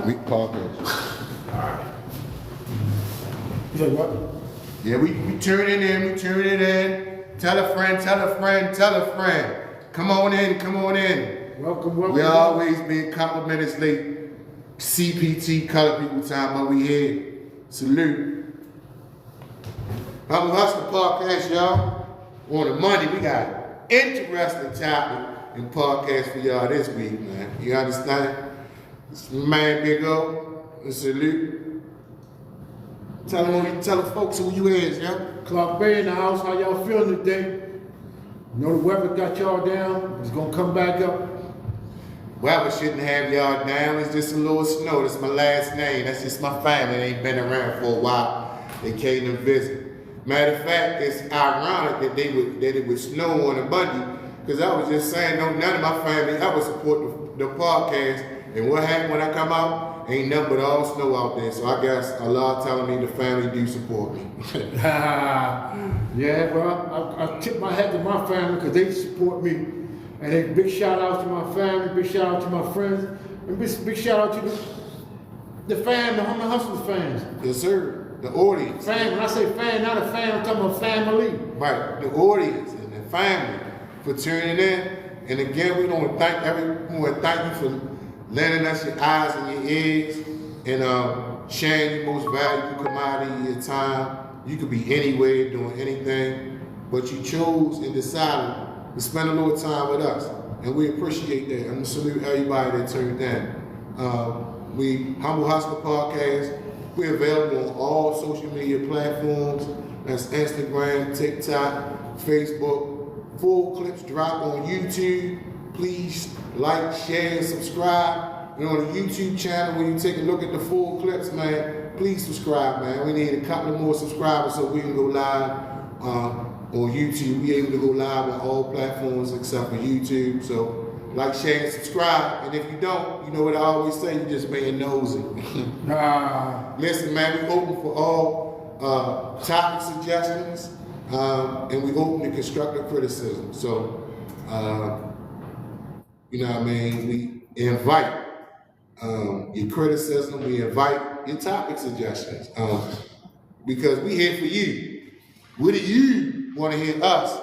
We podcast. You said what? Yeah, we turn it in, we turn it in. Tell a friend, tell a friend, tell a friend. Come on in, come on in. Welcome, welcome. We always being complimented late. CPT, color people time, but we here. Salute. I'm Hustler Podcast, y'all. On a Monday, we got an interesting topic in podcast for y'all this week, man. You understand? It's my man Big O. Salute. Tell the folks who you is, yeah? Clark Bay in the house. How y'all feeling today? You know the weather got y'all down. It's gonna come back up. Weather shouldn't have y'all down. It's just a little snow. That's my last name. That's just my family. They ain't been around for a while. They came to visit. Matter of fact, it's ironic that it would snow on a Monday, because I was just saying, no, none of my family ever support the podcast. And what happened when I come out? Ain't nothing but all snow out there. So I guess Allah telling me the family do support me. Yeah, bro. I tip my hat to my family because they support me. And a big shout out to my family, big shout out to my friends, and big shout out to the fan, the Homie Hustlaz fans. Yes, sir. The audience. Fan, when I say fan, not a fan, I'm talking about family. Right. The audience and the family for tuning in. And again, we want to thank you for lending us your eyes and your ears and sharing your most valuable commodity, your time. You could be anywhere doing anything, but you chose and decided to spend a little time with us, and we appreciate that. I'm gonna salute everybody that tuned in. We Humble Hustler Podcast. We're available on all social media platforms. That's Instagram, TikTok, Facebook. Full clips drop on YouTube. Please like, share, and subscribe. And on the YouTube channel, when you take a look at the full clips, man, please subscribe, man. We need a couple more subscribers so we can go live. On YouTube, we able to go live on all platforms except for YouTube. So, like, share, and subscribe. And if you don't, you know what I always say, you just being nosy. Listen, man, we open for all topic suggestions, and we open to constructive criticism. So, you know what I mean? We invite your criticism, we invite your topic suggestions, because we here for you. What do you want to hear us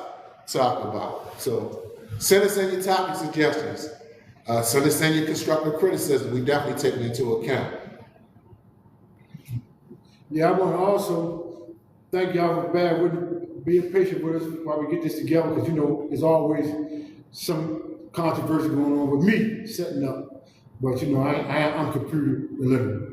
talk about? So send us in your topic suggestions. Send us in your constructive criticism. We definitely take it into account. Yeah, I want to also thank y'all for being patient with us while we get this together, because you know there's always some controversy going on with me setting up. But you know, I'm computer illiterate.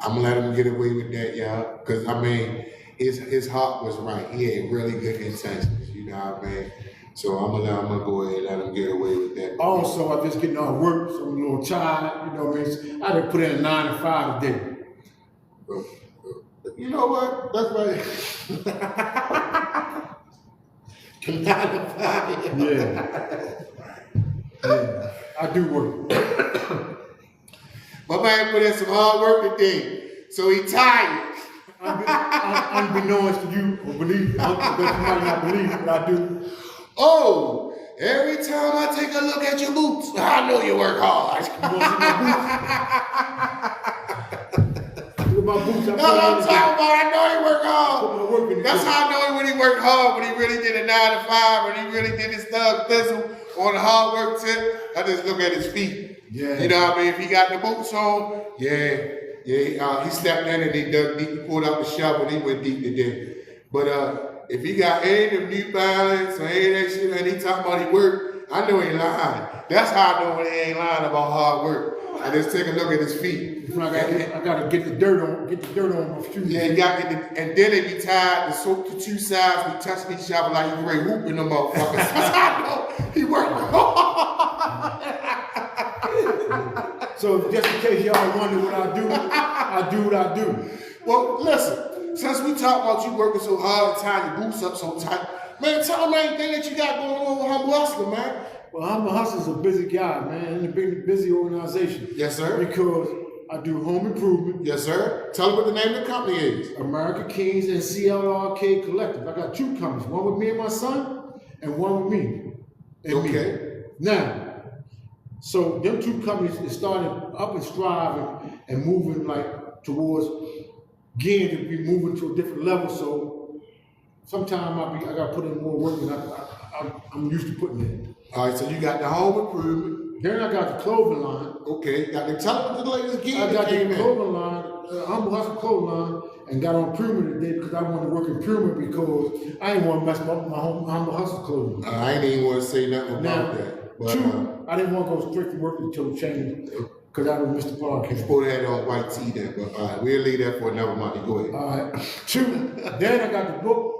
I'm gonna let him get away with that, y'all, because I mean, his heart was right. He had really good intentions, you know what I mean? So I'm gonna go ahead and let him get away with that. Also, I'm just getting off work, so I'm a little tired, you know what I mean? I done put in a 9 to 5 today. You know what? That's right. 9 to 5. Yeah, I do work. My man put in some hard work today, so he tired. Unbeknownst to you, or believe, that you might not believe, but I do. Oh, every time I take a look at your boots, I know you work hard. You want to see my boots? Look at my boots. That's what I'm talking about. I know he work hard. That's how I know he when he worked hard, when he really did a 9 to 5, when he really did his thug thistle on the hard work tip. I just look at his feet. Yeah. You know what I mean? If he got the boots on, he stepped in and he dug deep, he pulled out the shovel and he went deep today. But if he got any of them New Balance or any of that shit and he talking about he work, I know he ain't lying. That's how I know when he ain't lying about hard work. I just take a look at his feet. I gotta get the dirt on my shoes. Yeah, and then they be tied, the soap to two sides, we touching each other like you ready whooping them motherfuckers. That's how I know he worked hard. So just in case y'all wonder what I do what I do. Well, listen, since we talk about you working so hard and tying your boots up so tight, man, tell them anything that you got going on with Humble Hustler, man. Well, Humble Hustler's a busy guy, man, and a big, busy organization. Yes, sir. Because I do home improvement. Yes, sir. Tell them what the name of the company is. American Kings and CLRK Collective. I got 2 companies, one with me and my son, and one with me. And okay. Me. Now, So them two companies is starting up and striving and moving like towards getting to be moving to a different level. So sometimes I gotta put in more work than I'm used to putting in. All right, so you got the home improvement. Then I got the clothing line. Okay, got the tell them what the latest gig I got came the in. clothing line, Humble Hustle clothing line, and got on Pyramid today because I wanted to work in Pyramid because I didn't want to mess up my Humble Hustle clothing. I ain't even want to say nothing about Now, that. But, two, I didn't want to go straight from work until change because I would miss the you podcast. supposed to have it on white tee then, but all right, we'll leave that for another month. Go ahead. All right. Two, then I got the book.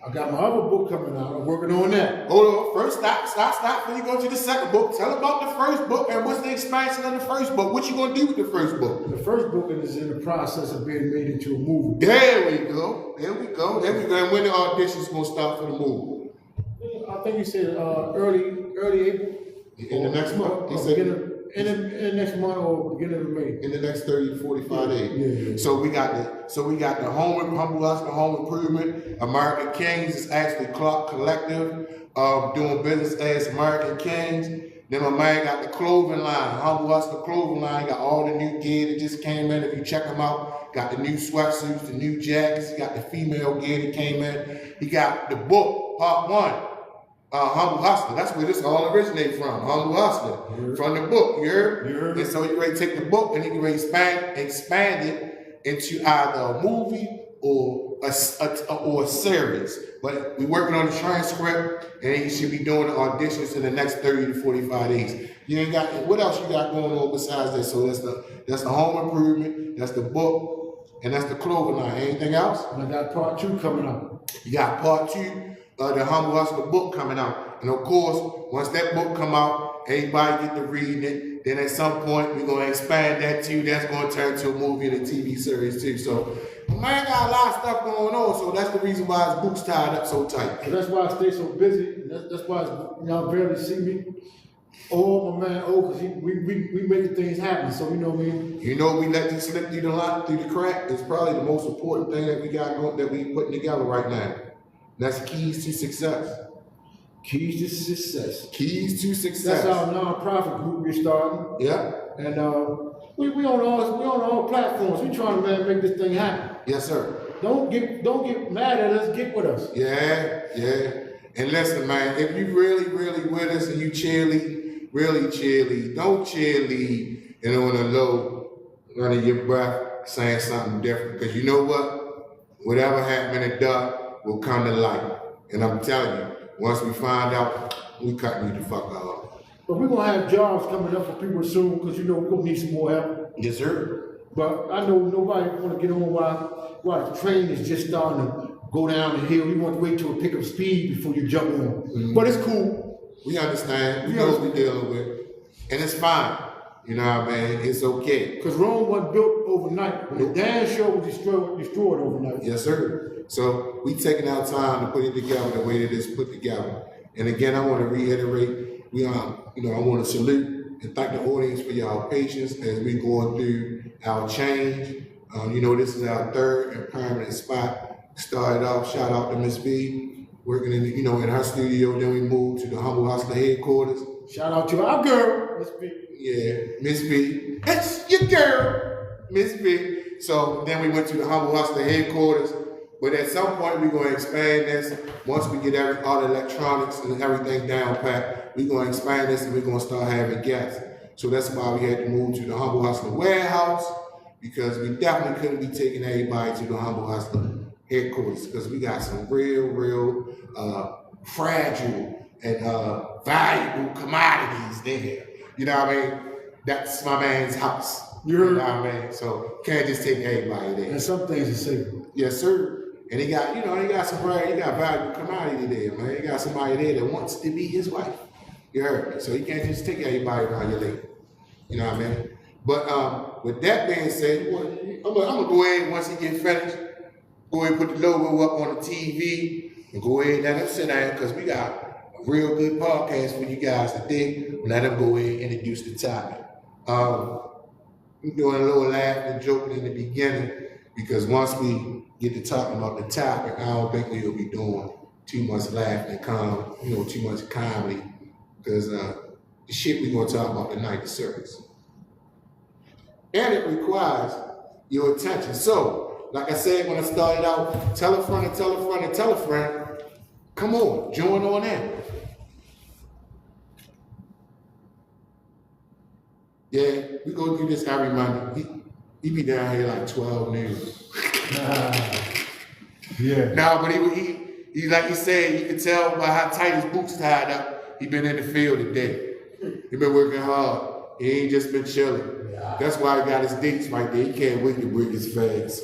I got my other book coming out. I'm working on that. Hold on. First, stop. Before you go to the second book, tell about the first book and what's the expansion of the first book. What you gonna do with the first book? The first book is in the process of being made into a movie. There we go. And when the auditions gonna start for the movie? I think you said early April. In the next month. He said in the next month or beginning of May. in the next 30 to 45 days. Yeah. So we got the Humble Hustle Home Improvement. American Kings is actually Clark Collective, doing business as American Kings. Then my man got the clothing line, Humble Hustle Clothing Line. Got all the new gear that just came in. If you check them out, got the new sweatsuits, the new jackets. He got the female gear that came in. He got the book, part 1. Humble Hustler, that's where this all originated from. Humble Hustler, from the book, you heard? And so you ready to take the book and you can expand it into either a movie or a series. But we're working on the transcript and you should be doing the auditions in the next 30 to 45 days. You ain't got what else you got going on besides that? So that's the home improvement, that's the book, and that's the clothing line. Anything else? And I got part 2 coming up. You got part 2. The Humble Hustler book coming out. And of course, once that book come out, everybody get to reading it. Then at some point, we're going to expand that too. That's going to turn into a movie and a TV series too. So, man, got a lot of stuff going on. So that's the reason why his book's tied up so tight. So that's why I stay so busy. That's why y'all barely see me. Oh, my man, because we making things happen. So, you know what I mean? You know, we let you slip through the crack. It's probably the most important thing that we got going, that we putting together right now. That's keys to success. Keys to success. Keys to success. That's our nonprofit group we're starting. Yeah. And we on all platforms. We trying to make this thing happen. Yes, sir. Don't get mad at us. Get with us. Yeah. And listen, man, if you really with us and you really cheerlead, don't cheerlead and on the low, under your breath, saying something different. Because you know what? Whatever happened in the dark will come to light. And I'm telling you, once we find out, we cut you the fuck off. But we're gonna have jobs coming up for people soon because you know we're gonna need some more help. Yes, sir. But I know nobody wanna get on while the train is just starting to go down the hill. You want to wait till it pick up speed before you jump on. Mm-hmm. But it's cool. We understand. We know what we're dealing with. And it's fine. You know what I mean? It's okay. Because Rome wasn't built overnight, but the damn sure was destroyed overnight. Yes, sir. So we taking our time to put it together the way that it's put together. And again, I want to reiterate, I want to salute and thank the audience for y'all patience as we going through our change. This is our third and permanent spot. Started off, shout out to Miss B, working in her studio. Then we moved to the Humble Hustler headquarters. Shout out to our girl, Miss B. Yeah, Miss B. That's your girl, Miss B. So then we went to the Humble Hustler headquarters. But at some point, we're going to expand this. Once we get all the electronics and everything down pat, we're going to expand this and we're going to start having guests. So that's why we had to move to the Humble Hustler warehouse, because we definitely couldn't be taking everybody to the Humble Hustler headquarters, because we got some real fragile and valuable commodities there. You know what I mean? That's my man's house. You know what I mean? So can't just take everybody there. And some things are safe. Yes, sir. And he got valuable commodity there, man. He got somebody there that wants to be his wife. You heard me? So he can't just take everybody around your leg. You know what I mean? But with that being said, I'm gonna go ahead, once he get finished, go ahead and put the logo up on the TV and go ahead and let him sit down, because we got a real good podcast for you guys today. Let him go ahead and introduce the topic. I'm doing a little laughing and joking in the beginning, because once we get to talking about the topic, I don't think we'll be doing too much laughing and too much comedy, because the shit we're gonna talk about tonight is serious. And it requires your attention. So, like I said when I started out, tell a friend and tell a friend and tell a friend. Come on, join on in. Yeah, we gonna do this every Monday. He be down here like 12 noon. Yeah. Nah, but he like he said, you can tell by how tight his boots tied up. He been in the field today. He been working hard. He ain't just been chilling. That's why he got his dates right there. He can't wait to break his fast.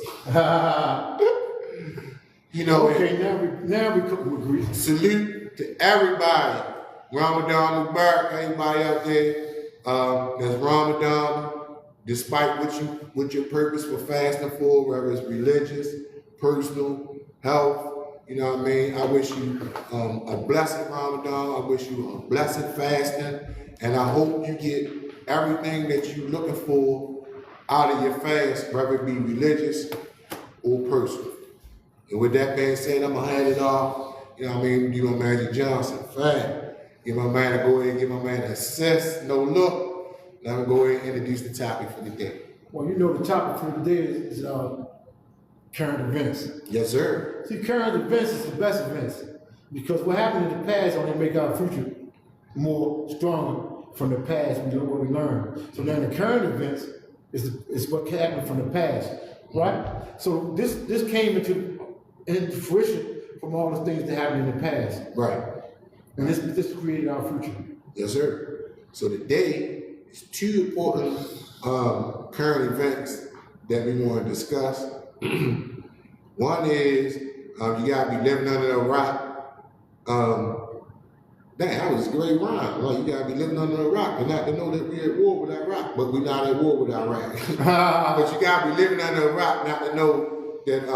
You know. Okay, now we cooking with grease. Salute to everybody. Ramadan Mubarak, everybody out there. That's Ramadan. Despite what your purpose for fasting for, whether it's religious, personal, health, you know what I mean? I wish you a blessed Ramadan. I wish you a blessed fasting. And I hope you get everything that you're looking for out of your fast, whether it be religious or personal. And with that being said, I'm gonna hand it off. You know what I mean? You know, Magic Johnson, fam. Give my man to go ahead and give my man an assist, no look. Now I'm gonna go ahead and introduce the topic for the day. Well, you know the topic for the day is current events. Yes, sir. See, current events is the best events because what happened in the past only make our future more stronger from the past. We know what we learned. So then the current events is what happened from the past, right? So this came into fruition from all the things that happened in the past. Right. And this created our future. Yes, sir. So today is two important current events that we want to discuss. One is you gotta be living under a rock. That was a great rhyme. Like you gotta be living under a rock and not to know that we're at war with Iraq, but we're not at war with Iraq. But you gotta be living under a rock not to know that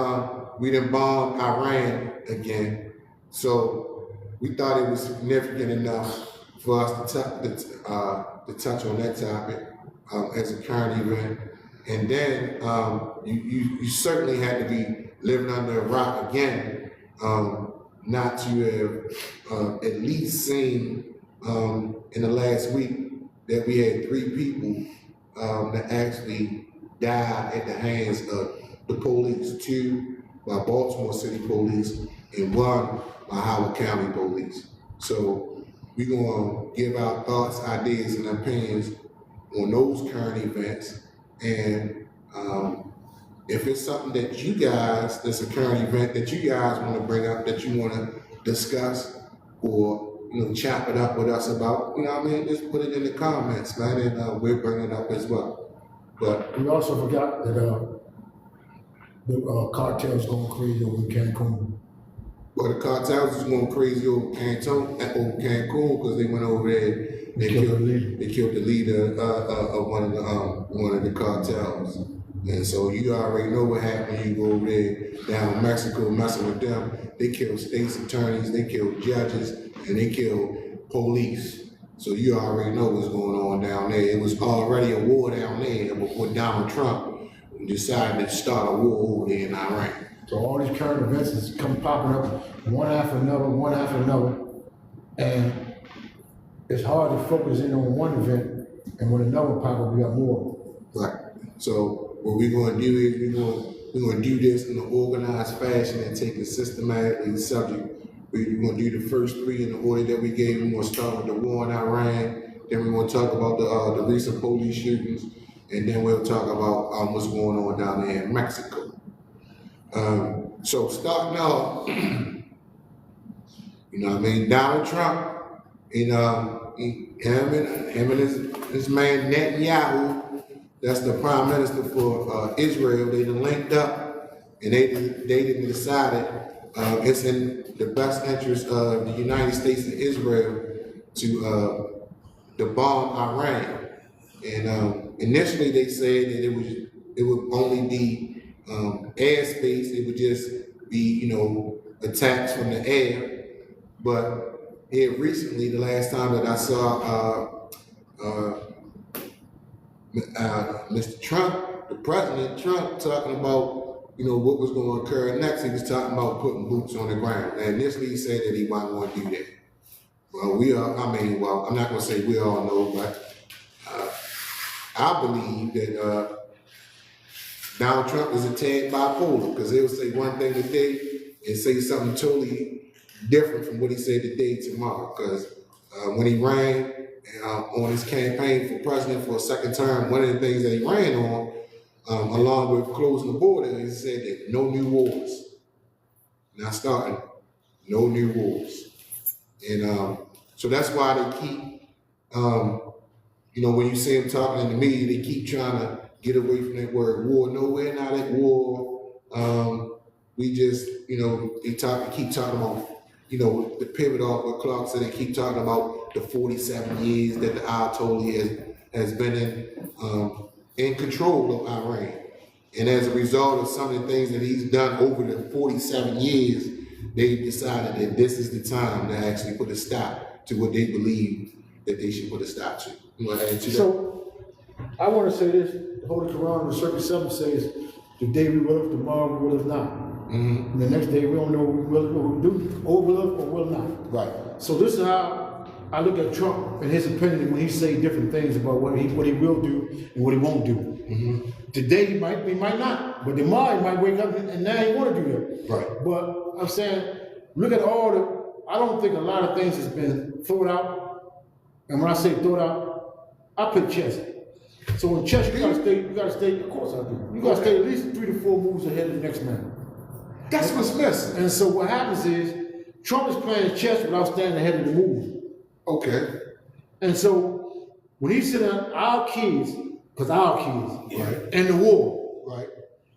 we done bombed Iran again. So we thought it was significant enough for us to touch on that topic as a current event. And then you certainly had to be living under a rock again, not to have at least seen in the last week that we had 3 people that actually died at the hands of the police, 2 by Baltimore City Police and 1 by Howard County Police. So we're gonna give our thoughts, ideas, and opinions on those current events. And if it's something that you guys, that's a current event that you guys want to bring up, that you want to discuss or chop it up with us about, you know what I mean, just put it in the comments, man, and we'll bring it up as well. But we also forgot that the cartel's going crazy over in Cancun. Well, the cartels is going crazy over Cancun because they went over there. They killed the leader of one of the cartels. And so you already know what happened. You go over there down in Mexico messing with them. They killed state's attorneys, they killed judges, and they killed police. So you already know what's going on down there. It was already a war down there before Donald Trump decided to start a war over there in Iran. So all these current events is popping up one after another, and it's hard to focus in on one event, and when another pop up, we got more. Right. So what we're going to do is we're going to do this in an organized fashion and take it systematically the subject. We're going to do the first 3 in the order that we gave. We're going to start with the war in Iran. Then we're going to talk about the recent police shootings, and then we'll talk about what's going on down there in Mexico. So starting off, you know what I mean, Donald Trump, him and his man Netanyahu, that's the prime minister for Israel, they done linked up and they didn't decided it's in the best interest of the United States and Israel to bomb Iran. And initially they said that it would only be airspace, it would just be, attacks from the air. But here recently, the last time that I saw Mr. Trump, the President Trump, talking about, what was going to occur next, he was talking about putting boots on the ground. And initially he said that he wasn't going to do that. Well, I'm not going to say we all know, but I believe that Donald Trump is a tad bipolar because he'll say one thing today and say something totally different from what he said today tomorrow. Because when he ran on his campaign for president for a second term, one of the things that he ran on, along with closing the border, he said that no new wars. Not starting, no new wars. And so that's why they keep, when you see them talking in the media, they keep trying to get away from that word war. No, we're not at war. We just, they keep talking about, the pivot off what Clark said, they keep talking about the 47 years that the Ayatollah has been in control of Iran. And as a result of some of the things that he's done over the 47 years, they've decided that this is the time to actually put a stop to what they believe that they should put a stop to. You want to add to that? So, I want to say this, the Holy Quran, the Circuit 7 says, today we will, tomorrow we will not. Mm-hmm. And the next day we don't know what we will do, or will or will not. Right. So this is how I look at Trump and his opinion when he say different things about what he will do and what he won't do. Mm-hmm. Today he might not, but tomorrow he might wake up and now he want to do that. Right. But I'm saying, look at I don't think a lot of things has been thought out. And when I say thought out, I put chess. So in chess, you gotta stay, of course I do. You gotta stay at least 3 to 4 moves ahead of the next man. That's what's missing. And so what happens is, Trump is playing chess without staying ahead of the move. Okay. And so when he's sitting on our kids, right, in the war, right,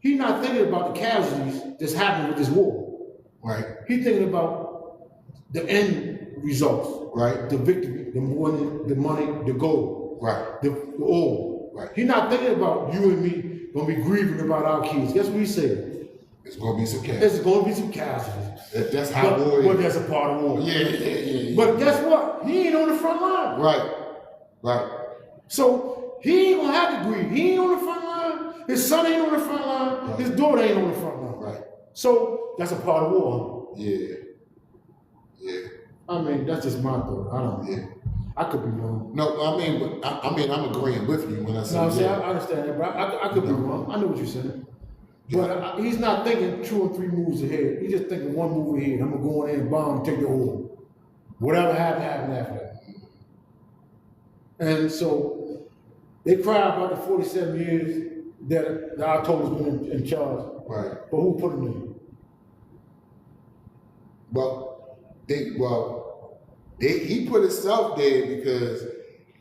he's not thinking about the casualties that's happening with this war. right, He's thinking about the end results, right, the victory, the money, the gold, right, the oil. right. He's not thinking about you and me gonna be grieving about our kids. Guess what he said? It's gonna be some cash. There's gonna be some casualties. That's how war is. But that's a part of war. Yeah. But guess what? He ain't on the front line. Right. So he ain't gonna have to grieve. He ain't on the front line. His son ain't on the front line. Right. His daughter ain't on the front line. Right. So that's a part of war. Yeah. I mean, that's just my thought. I don't know. Yeah. I could be wrong. No, I'm agreeing with you when I say. No, see, I understand that, but I could be wrong. I know what you're saying. But he's not thinking 2 or 3 moves ahead. He's just thinking 1 move ahead. I'm gonna go in there and bomb and take the oil. Whatever happened after that. And so they cry about the 47 years that the Ayatollah's been in charge. Right. But who put him there? He put himself there because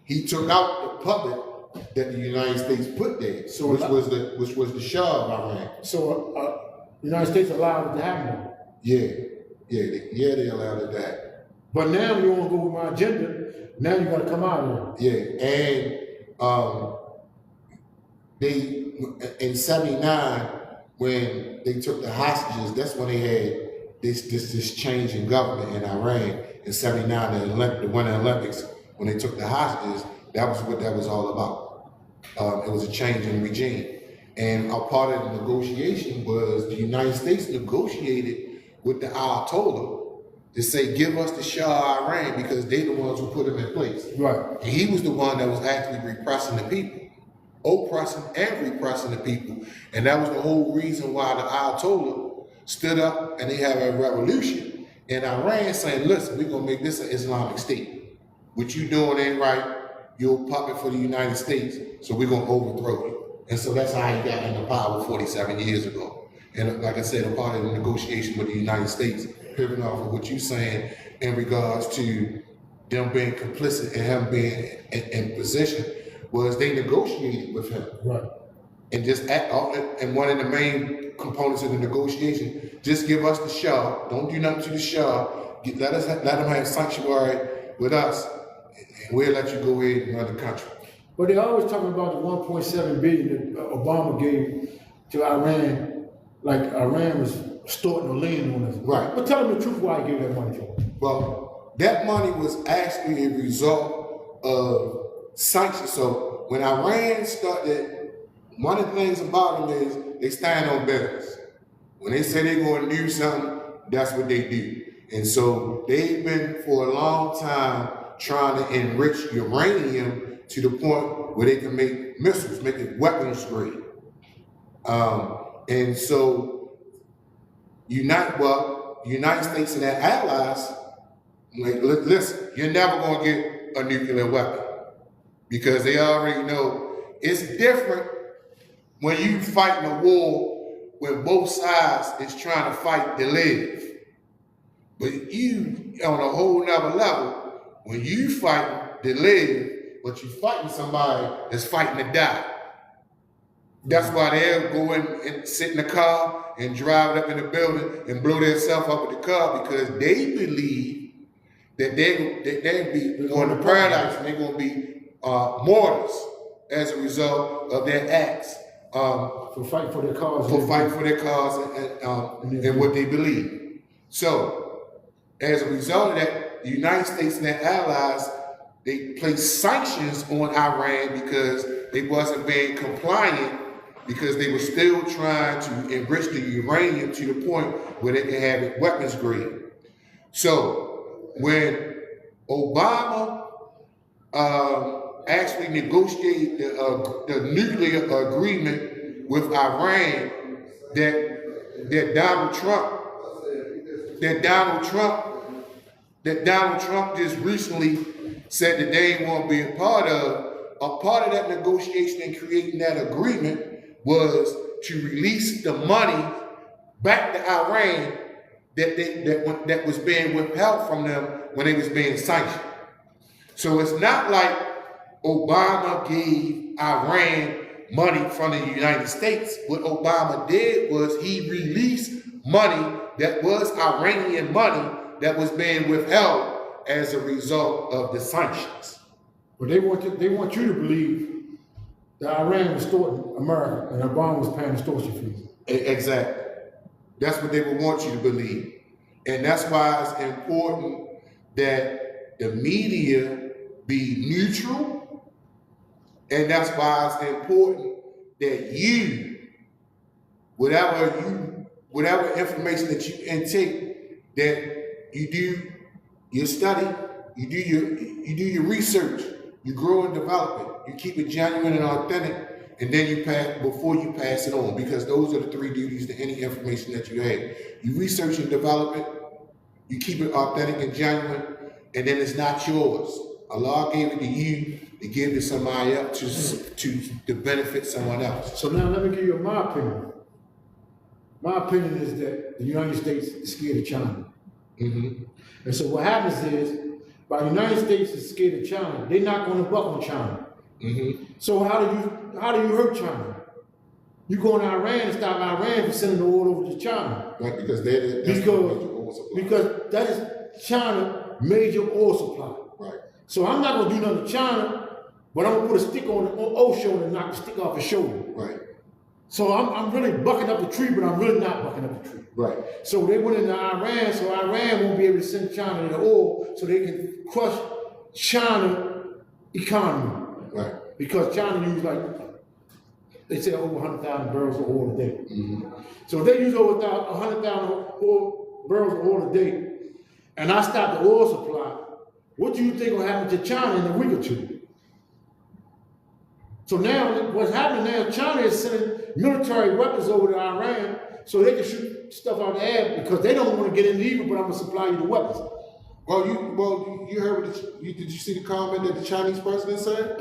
he took out the puppet that the United States put there, which was the Shah of Iran. So the United States allowed it to happen. They allowed it that. But now you want to go with my agenda. Now you got to come out of there. Yeah, and they in '79 when they took the hostages, that's when they had this change in government in Iran. In '79, the Winter Olympics, when they took the hostages, that was what that was all about. It was a change in regime. And a part of the negotiation was the United States negotiated with the Ayatollah to say, give us the Shah of Iran because they the ones who put him in place. Right. And he was the one that was actually repressing the people, oppressing and repressing the people. And that was the whole reason why the Ayatollah stood up and they had a revolution in Iran saying, listen, we're going to make this an Islamic state. What you doing ain't right. You're a puppet for the United States, so we're going to overthrow you. And so that's how he got into power 47 years ago. And like I said, a part of the negotiation with the United States, pivoting off of what you're saying in regards to them being complicit and him being in position, was they negotiated with him. Right. And and one of the main components of the negotiation, just give us the Shah. Don't do nothing to the Shah. Let them have sanctuary with us, and we'll let you go ahead and run the country. But they're always talking about the 1.7 billion that Obama gave to Iran, like Iran was extorting or laying on us. Right. But tell them the truth why he gave that money to them. Well, that money was actually a result of sanctions. So when Iran started, one of the things about them is they stand on business. When they say they're going to do something, that's what they do. And so they've been for a long time trying to enrich uranium to the point where they can make missiles, make it weapons grade. And so United States and their allies, like, listen, you're never gonna get a nuclear weapon because they already know it's different when you fighting a war when both sides is trying to fight to live. But you on a whole nother level, when you fighting to live, but you fighting somebody that's fighting to die. That's why they'll go in and sit in the car and drive it up in the building and blow themselves up with the car because they believe that they'll be going to paradise and they're going to be martyrs as a result of their acts. For fighting for their cause. For fighting for their cause and what they believe. So, as a result of that, the United States and their allies, they placed sanctions on Iran because they wasn't being compliant because they were still trying to enrich the uranium to the point where they can have it weapons grade. So when Obama actually negotiated the nuclear agreement with Iran that Donald Trump just recently said that they didn't want to be a part of that negotiation and creating that agreement was to release the money back to Iran that was being withheld from them when they was being sanctioned. So it's not like Obama gave Iran money from the United States. What Obama did was he released money that was Iranian money that was being withheld as a result of the sanctions. But they want you to believe that Iran was extorting America and Obama was paying extortion fees. Exactly. That's what they would want you to believe. And that's why it's important that the media be neutral. And that's why it's important that you, whatever information that you intake, that you do your study, you do your research, you grow and develop it, you keep it genuine and authentic, and then you pass it on, because those are the three duties to any information that you have. You research and develop it, you keep it authentic and genuine, and then it's not yours. Allah gave it to you to give to somebody else to benefit someone else. So now let me give you my opinion. My opinion is that the United States is scared of China. Mm-hmm. And so what happens is, by the United States is scared of China, they're not going to buck on China. Mm-hmm. So how do you hurt China? You go in Iran and stop Iran from sending the oil over to China. Right, because because that is China's major oil supply. Right. So I'm not going to do nothing to China, but I'm going to put a stick on O's shoulder and knock the stick off his shoulder. Right. So I'm really bucking up the tree, but I'm really not bucking up the tree. Right. So they went into Iran, so Iran won't be able to send China the oil, so they can crush China economy. Right. Because China uses they say over 100,000 barrels of oil a day. Mm-hmm. So if they use over 100,000 barrels of oil a day, and I stop the oil supply, what do you think will happen to China in a week or two? So now what's happening now, China is sending military weapons over to Iran so they can shoot stuff out of the air because they don't want to get in either, but I'm going to supply you the weapons. Well, you heard did you see the comment that the Chinese president said?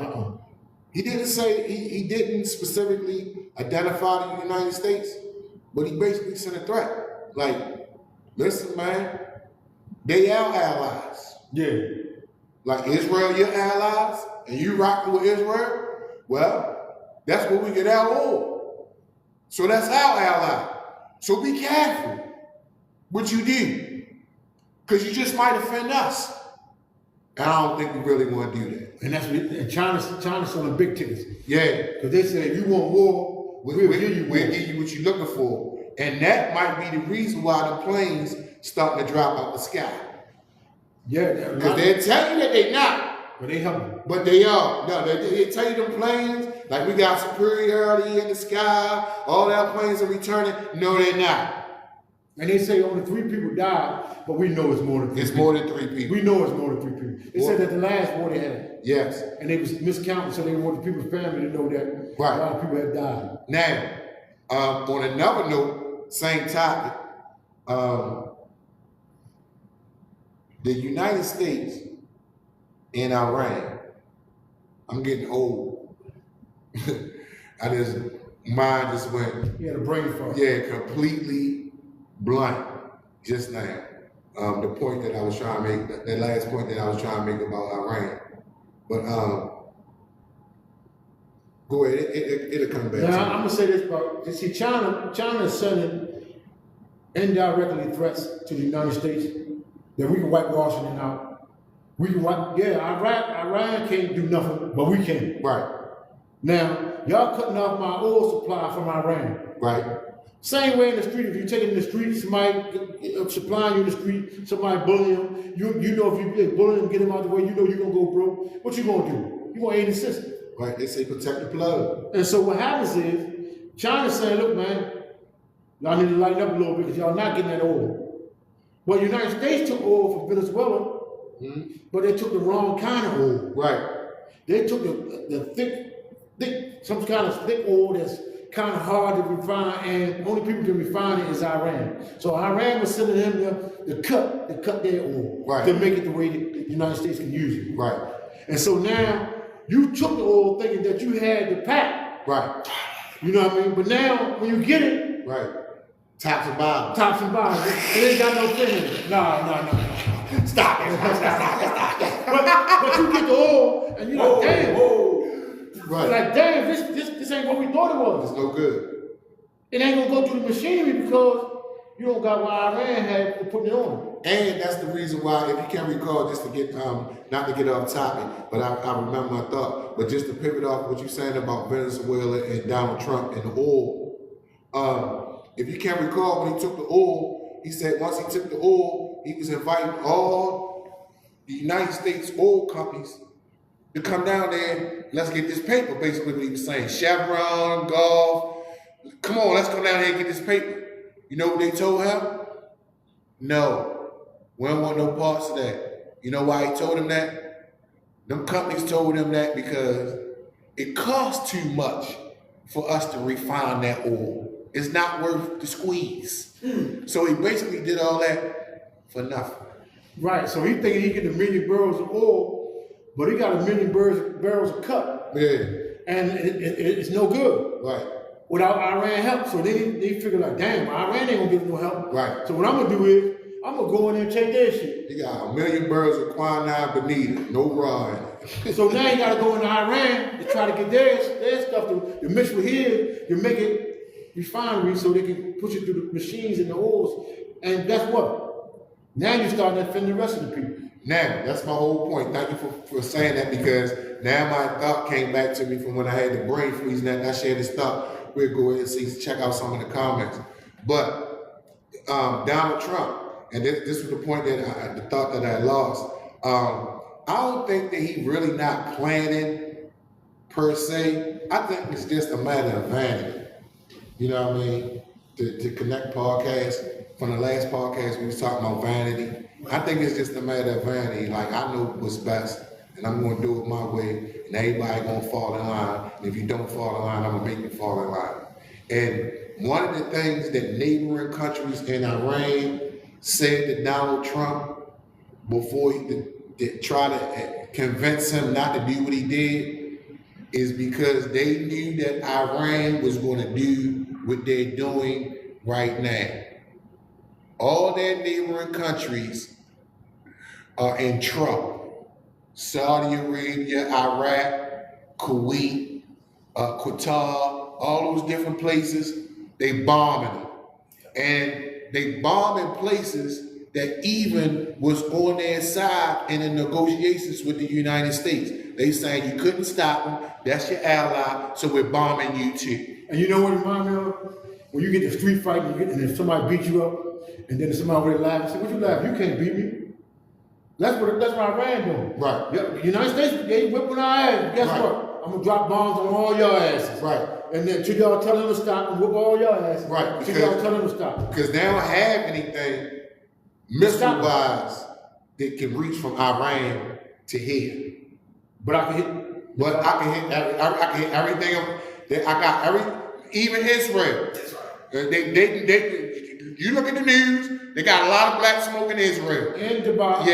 He didn't say, he didn't specifically identify the United States, but he basically sent a threat. Like, listen, man, they our allies. Yeah. Like Israel, your allies, and you rocking with Israel, well, that's where we get our oil. So that's our ally. So be careful what you do, because you just might offend us. And I don't think we really want to do that. And that's what China's selling big tickets. Yeah. Because they say if you want war, we'll give you what you're looking for. And that might be the reason why the planes starting to drop out the sky. Yeah. Because they're telling you that they're not. But they help. But they are. No, they tell you them planes, like we got superiority in the sky, all our planes are returning. No, they're not. And they say only 3 people died, but we know it's more than 3 It's people. more than 3 people. We know it's more than 3 people. They said that the last war they had. Yes. And they was miscounting, so they want the people's family to know that a lot of people had died. Now, on another note, same topic, the United States and Iran, I'm getting old. Mine just went. He had a brain fart. Yeah, completely blunt just now. The point that I was trying to make, that last point that I was trying to make about Iran. But go ahead, it'll come back. Now, I'm gonna say this about, you see, China is sending indirectly threats to the United States that we can wipe Washington out. We can wipe, Iran can't do nothing, but we can. Right. Now, y'all cutting off my oil supply from Iran. Right. Same way in the street, if you take it in the street, somebody supplying you in the street, somebody bullying him, you know if you bully him, get him out of the way, you know you're gonna go broke. What you gonna do? You gonna aid the system. Right, they say protect the plug. And so what happens is, China's saying, look man, y'all need to lighten up a little bit because y'all not getting that oil. Well, the United States took oil from Venezuela, but they took the wrong kind of oil. Right. They took the thick, some kind of thick oil that's kind of hard to refine, and only people can refine it is Iran. So Iran was sending them the cut their oil, right, to make it the way the United States can use it. Right. And so now you took the oil thinking that you had the pack. Right. You know what I mean? But now when you get it, right, tops and bottoms. Tops and bottoms. It ain't got no thing in it. No. Stop it. But you get the oil and you're like, damn. Right. Like, damn, this ain't what we thought it was. It's no good. It ain't gonna go through the machinery because you don't got what Iran had to put it on. And that's the reason why, if you can recall, just to get, not to get off topic, but I remember my thought, but just to pivot off what you're saying about Venezuela and Donald Trump and the oil. If you can recall, when he took the oil, he said once he took the oil, he was inviting all the United States oil companies to come down there, let's get this paper, basically what he was saying. Chevron, Gulf, come on, let's come down here and get this paper. You know what they told him? No, we don't want no parts of that. You know why he told him that? Them companies told him that because it costs too much for us to refine that oil. It's not worth the squeeze. So he basically did all that for nothing. Right, so he thinking he get 1 million barrels of oil, but he got 1 million barrels of cut. Yeah. And it's no good. Right. Without Iran help. So they figure like, damn, Iran ain't gonna give no help. Right. So what I'm gonna do is, I'm gonna go in there and take their shit. He got 1 million barrels of quinine bonita, no raw in it. So now you gotta go into Iran to try to get their stuff to mix with his, to make it refinery so they can push it through the machines and the oils. And that's what? Now you're starting to offend the rest of the people. Now, that's my whole point. Thank you for saying that, because now my thought came back to me from when I had the brain freeze and I shared this thought. We'll go ahead and check out some of the comments. But Donald Trump, and this was the point that the thought that I lost. I don't think that he really not planning per se. I think it's just a matter of vanity. You know what I mean? To connect podcasts. From the last podcast, we was talking about vanity. I think it's just a matter of vanity. Like, I know what's best, and I'm going to do it my way, and everybody going to fall in line. And if you don't fall in line, I'm going to make you fall in line. And one of the things that neighboring countries in Iran said to Donald Trump before he try to convince him not to do what he did is because they knew that Iran was going to do what they're doing right now. All their neighboring countries are in trouble. Saudi Arabia, Iraq, Kuwait, Qatar, all those different places, they bombing them. And they bombing places that even was on their side in the negotiations with the United States. They saying you couldn't stop them, that's your ally, so we're bombing you too. And you know what it reminds me of? When you get the street fight and if somebody beat you up, and then somebody over there laugh and say, what you laugh? You can't beat me. That's what Iran doing. Right. The United States, they whipping our ass. Guess what? I'm I'm gonna drop bombs on all y'all asses. Right. And then till y'all tell them to stop and whoop all y'all asses. Right. Till y'all tell them to stop. Because they don't have anything missile-wise that can reach from Iran to here. But I can hit. But I can hit everything. I got even Israel. You look at the news. They got a lot of black smoke in Israel. In Dubai.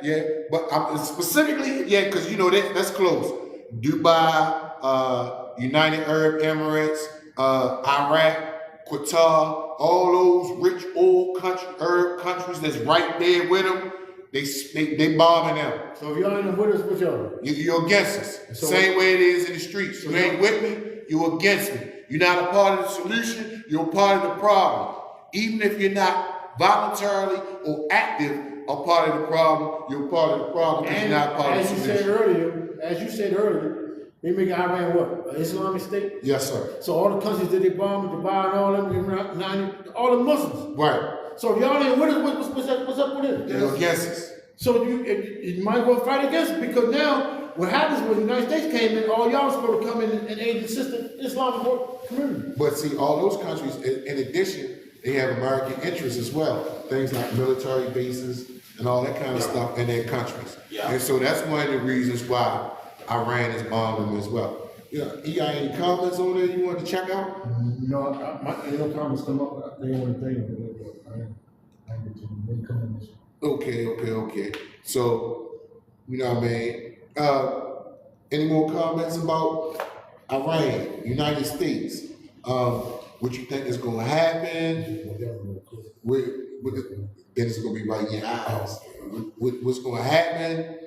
Yeah. But specifically, because you know that's close. Dubai, United Arab Emirates, Iraq, Qatar, all those rich old Arab countries that's right there with them. They bombing them. So if y'all ain't with us, what y'all? You're against us. So, same way it is in the streets. You ain't with me, you're against me. You're not a part of the solution, you're a part of the problem. Even if you're not voluntarily or active a part of the problem, you're a part of the problem because you're not part of the solution. As you said earlier, they make Iran what? An Islamic state? Yes, sir. So all the countries that they bomb, Dubai and all them, all the Muslims. Right. So if y'all ain't with us, what's up with it? They're against us. So you might as well fight against it, because now what happens when the United States came in, all y'all supposed to come in and aid the system Islamic community. But see, all those countries, in addition, they have American interests as well. Things like military bases and all that kind of stuff in their countries. Yeah. And so that's one of the reasons why Iran is bombing them as well. You got any comments on there you want to check out? No, ain't no comments come up. They only thing. I ain't get to them. They come in this. Okay. So, you know what I mean? Any more comments about Iran, United States? What you think is going to happen? Then it's going to be right in your eyes. What's going to happen?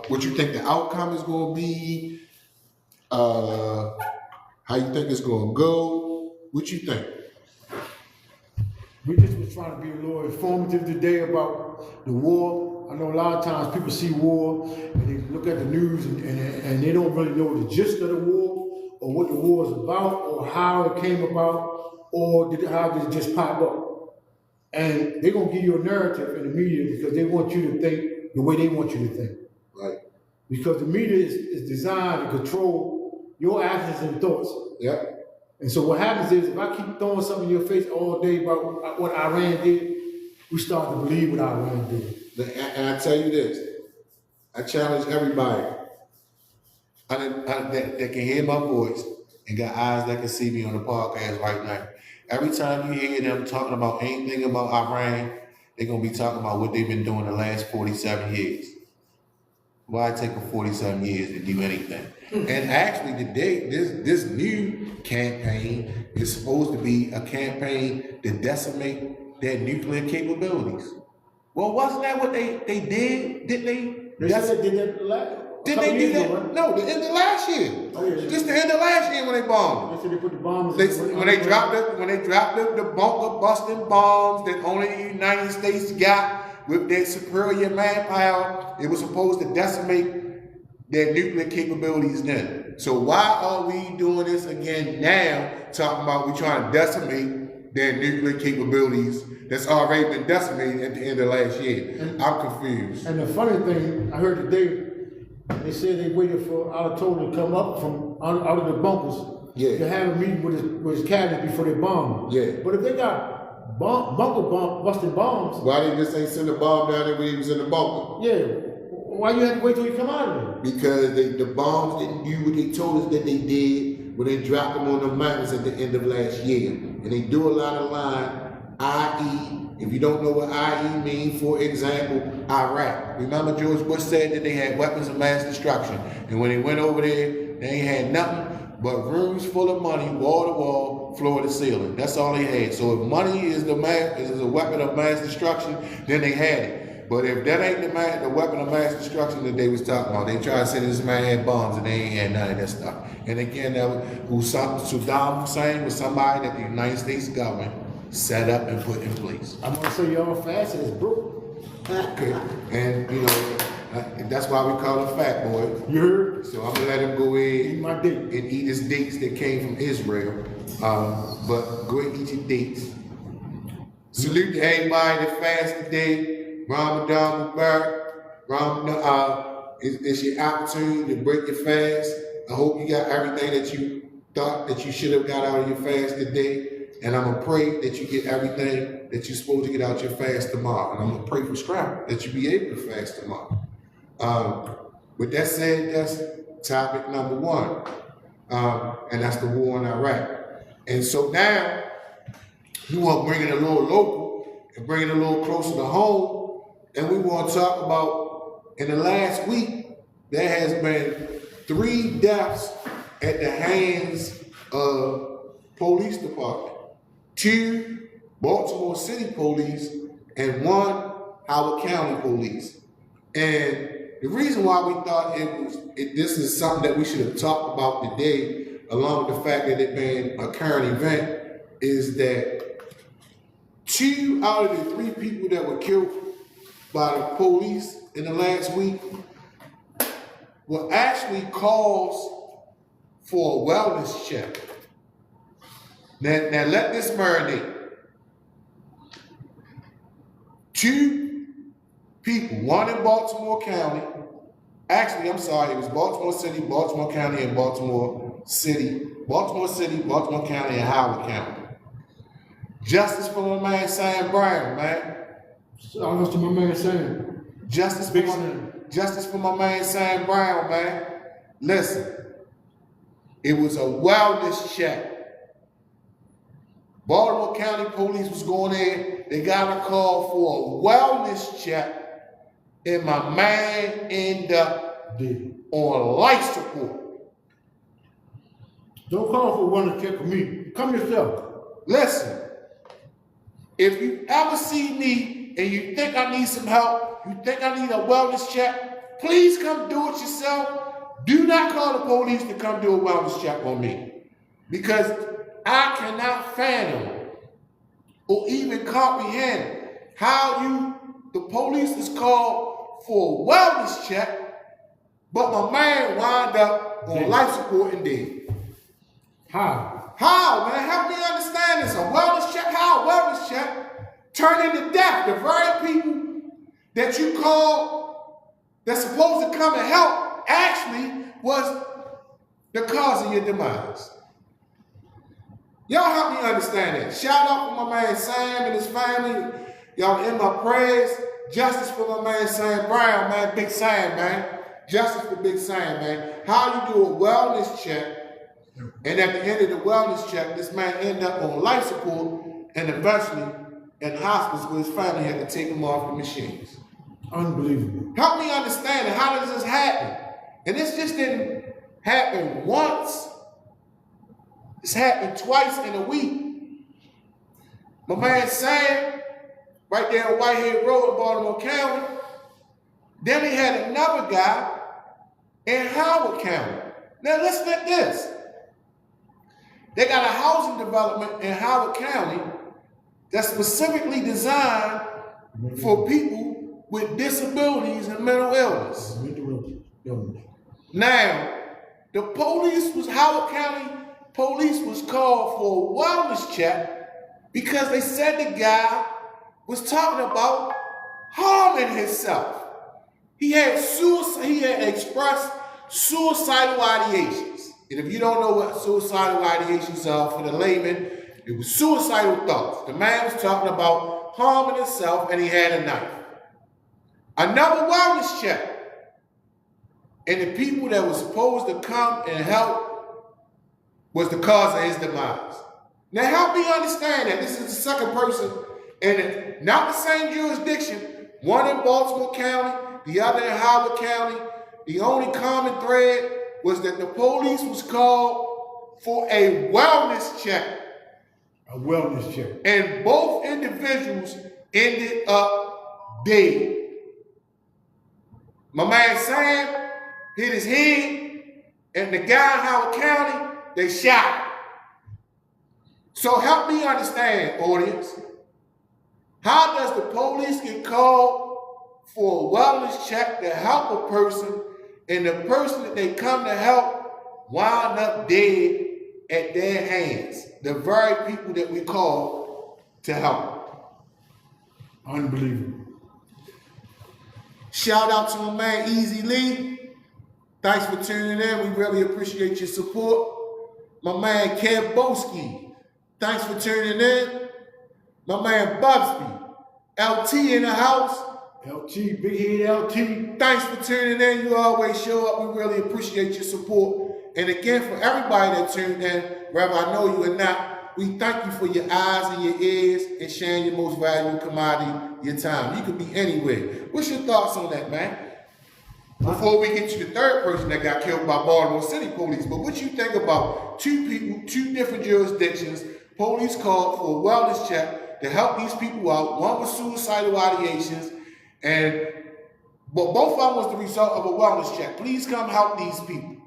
What you think the outcome is going to be? How you think it's going to go? What you think? We just was trying to be a little informative today about the war. I know a lot of times people see war and they look at the news and they don't really know the gist of the war or what the war is about or how it came about or how did it just pop up. And they're going to give you a narrative in the media because they want you to think the way they want you to think. Right. Because the media is designed to control your actions and thoughts. Yep. And so what happens is, if I keep throwing something in your face all day about what Iran did, we start to believe what Iran did. And I tell you this, I challenge everybody that can hear my voice and got eyes that can see me on the podcast right now. Every time you hear them talking about anything about Iran, they're going to be talking about what they've been doing the last 47 years. Why take them 47 years to do anything? And actually today, this new campaign is supposed to be a campaign to decimate their nuclear capabilities. Well, wasn't that what they did? Didn't they? They said they did that last. Did they do that? Right? No, the end of last year. Oh, yeah. Just the end of last year when they bombed. They said they put the bombs. When they dropped the bunker busting bombs that only the United States got with their superior manpower, it was supposed to decimate their nuclear capabilities then. So why are we doing this again now, talking about we trying to decimate their nuclear capabilities that's already been decimated at the end of last year? I'm confused. And the funny thing, I heard today, they said they waited for Ayatollah to come up from out of the bunkers to have a meeting with his cabinet before they bombed. Yeah. But if they got busting bombs, why they just ain't send a bomb down there when he was in the bunker? Yeah. Why you had to wait till he come out of there? Because the bombs didn't do what they told us that they did when they dropped them on the mountains at the end of last year. And they do a lot of line, i.e., if you don't know what i.e. means, for example, Iraq. Remember George Bush said that they had weapons of mass destruction. And when they went over there, they ain't had nothing but rooms full of money, wall to wall, floor to ceiling. That's all they had. So if money is a weapon of mass destruction, then they had it. But if that ain't the weapon of mass destruction that they was talking about, they tried to say this man had bombs and they ain't had none of that stuff. And again, Saddam Hussein was somebody that the United States government set up and put in place. I'm gonna say y'all fast as broke. Okay, and you know, that's why we call him Fat Boy. You heard? So I'm gonna let him go in Eat my date. and eat his dates that came from Israel. But go ahead and eat your dates. Salute to everybody that fasted today. Ramadan Mubarak. It's your opportunity to break your fast I hope you got everything that you thought that you should have got out of your fast today. And I'm gonna pray that you get everything that you're supposed to get out your fast tomorrow. And I'm gonna pray for strength that you be able to fast tomorrow. With that said, that's topic number one. And that's the war in Iraq. And so now, we want to bring it a little local and bring it a little closer to home. And we want to talk about, in the last week, there has been 3 deaths at the hands of police department. 2 Baltimore City police and 1 Howard County police. And the reason why we thought this is something that we should have talked about today, along with the fact that it being a current event, is that 2 out of the 3 people that were killed by the police in the last week were actually calls for a wellness check. Now let this marinate. 2 people, 1 in Baltimore County. Actually, I'm sorry, it was Baltimore City, Baltimore County, and Baltimore City, Baltimore County, and Howard County. Justice for my man Sam Brown, man. Shout out to my man Sam. Justice for my man Sam Brown, man. Listen, it was a wellness check. Baltimore County Police was going in. They got a call for a wellness check, and my man ended up on life support. Don't call for a wellness check for me. Come yourself. Listen, if you ever see me and you think I need some help, you think I need a wellness check, please come do it yourself. Do not call the police to come do a wellness check on me, because I cannot fathom or even comprehend how the police is called for a wellness check, but my man wound up on life support and dead. How? How, man? Help me understand this. A wellness check? How a wellness check turn into death? The very people that you call that's supposed to come and help actually was the cause of your demise. Y'all help me understand that. Shout out for my man Sam and his family. Y'all in my prayers. Justice for my man Sam Brown, man. Big Sam, man. Justice for Big Sam, man. How you do a wellness check, and at the end of the wellness check, this man ended up on life support and eventually in hospice where his family had to take him off the machines. Unbelievable. Help me understand it. How does this happen? And this just didn't happen once. It's happened twice in a week. My man Sam, right there on Whitehead Road in Baltimore County. Then he had another guy in Howard County. Now listen at this. They got a housing development in Howard County that's specifically designed for people with disabilities and mental illness. Now, the Howard County police was called for a wellness check because they said the guy was talking about harming himself. He had expressed suicidal ideations. And if you don't know what suicidal ideations are for the layman, it was suicidal thoughts. The man was talking about harming himself and he had a knife. Another wellness check. And the people that were supposed to come and help was the cause of his demise. Now help me understand that this is the second person, and not the same jurisdiction, one in Baltimore County, the other in Howard County. The only common thread was that the police was called for a wellness check. A wellness check. And both individuals ended up dead. My man Sam hit his head, and the guy in Howard County, they shot him. So help me understand, audience. How does the police get called for a wellness check to help a person, and the person that they come to help wound up dead at their hands? The very people that we call to help. Unbelievable. Shout out to my man Easy Lee. Thanks for tuning in. We really appreciate your support. My man Kev Boski, thanks for tuning in. My man Bubsby, LT in the house. LT, big head LT. Thanks for tuning in. You always show up. We really appreciate your support. And again, for everybody that tuned in, whether I know you or not, we thank you for your eyes and your ears and sharing your most valuable commodity, your time. You could be anywhere. What's your thoughts on that, man? Before we get to the third person that got killed by Baltimore City police, but what you think about two people, two different jurisdictions, police called for a wellness check to help these people out. One was suicidal ideations, but both of them was the result of a wellness check. Please come help these people.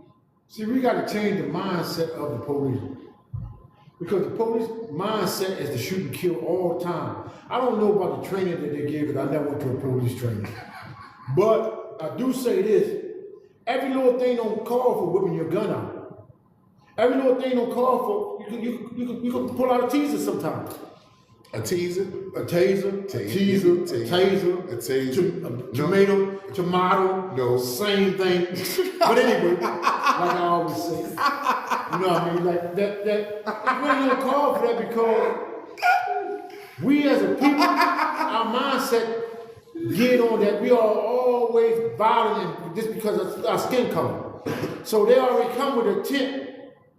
See, we got to change the mindset of the police. Because the police mindset is to shoot and kill all the time. I don't know about the training that they gave, because I never went to a police training. But I do say this, every little thing don't call for whipping your gun out. Every little thing don't call for, you can pull out a teaser sometimes. A teaser? A taser, a taser, tomato, No. same thing. But anyway, like I always say, you know what I mean? Like that we really don't call for that, because we as a people, our mindset get on that we are always violent just because of our skin color. So they already come with a tint.